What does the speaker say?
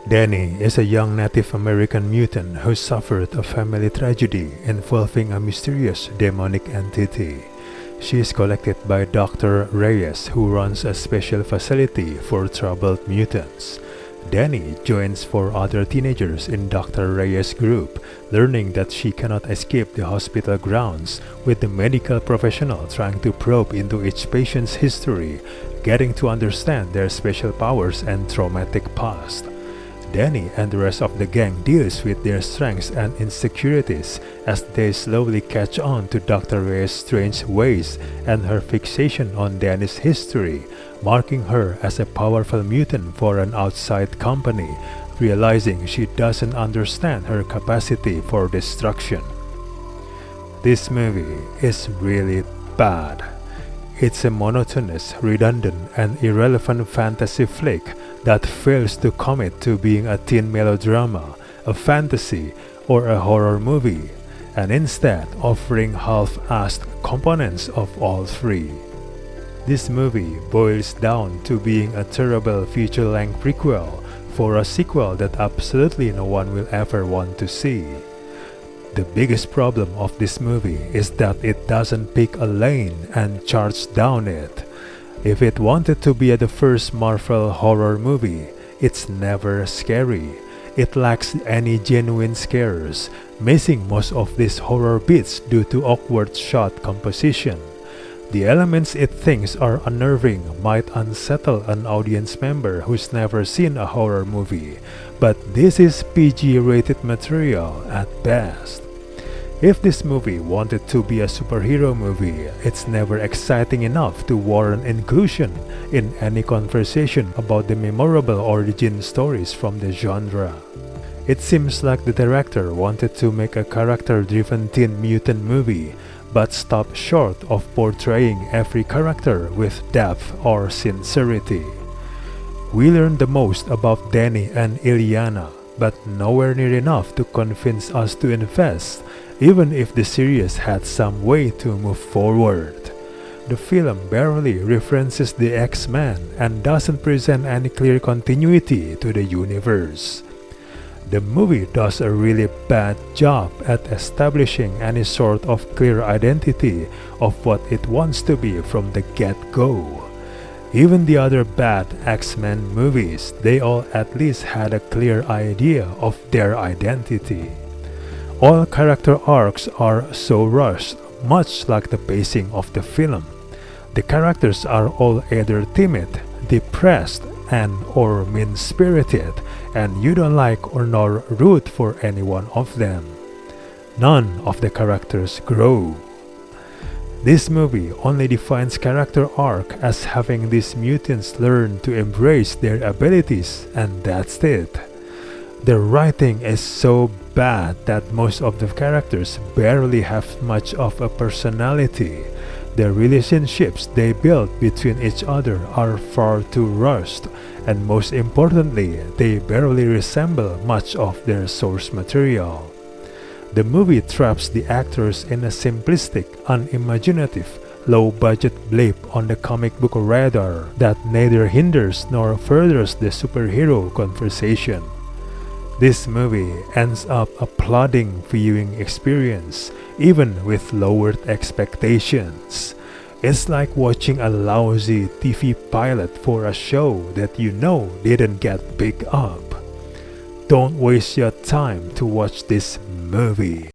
Danny is a young Native American mutant who suffered a family tragedy involving a mysterious demonic entity. She is collected by Dr. Reyes, who runs a special facility for troubled mutants. Danny joins four other teenagers in Dr. Reyes' group, learning that she cannot escape the hospital grounds, with the medical professional trying to probe into each patient's history, getting to understand their special powers and traumatic past. Danny and the rest of the gang deals with their strengths and insecurities as they slowly catch on to Dr. Reyes' strange ways and her fixation on Danny's history, marking her as a powerful mutant for an outside company, realizing she doesn't understand her capacity for destruction. This movie is really bad. It's a monotonous, redundant, and irrelevant fantasy flick that fails to commit to being a teen melodrama, a fantasy, or a horror movie, and instead offering half-assed components of all three. This movie boils down to being a terrible feature-length prequel for a sequel that absolutely no one will ever want to see. The biggest problem of this movie is that it doesn't pick a lane and charge down it. If it wanted to be the first Marvel horror movie, it's never scary. It lacks any genuine scares, missing most of these horror beats due to awkward shot composition. The elements it thinks are unnerving might unsettle an audience member who's never seen a horror movie, but this is PG-rated material at best. If this movie wanted to be a superhero movie, it's never exciting enough to warrant inclusion in any conversation about the memorable origin stories from the genre. It seems like the director wanted to make a character-driven teen mutant movie, but stopped short of portraying every character with depth or sincerity. We learned the most about Danny and Ileana, but nowhere near enough to convince us to invest, even if the series had some way to move forward. The film barely references the X-Men and doesn't present any clear continuity to the universe. The movie does a really bad job at establishing any sort of clear identity of what it wants to be from the get-go. Even the other bad X-Men movies, they all at least had a clear idea of their identity. All character arcs are so rushed, much like the pacing of the film. The characters are all either timid, depressed, and/or mean-spirited, and you don't like or nor root for any one of them. None of the characters grow. This movie only defines character arc as having these mutants learn to embrace their abilities, and that's it. The writing is so bad that most of the characters barely have much of a personality. The relationships they build between each other are far too rushed, and most importantly, they barely resemble much of their source material. The movie traps the actors in a simplistic, unimaginative, low-budget blip on the comic book radar that neither hinders nor furthers the superhero conversation. This movie ends up a plodding viewing experience, even with lowered expectations. It's like watching a lousy TV pilot for a show that you know didn't get picked up. Don't waste your time to watch this movie.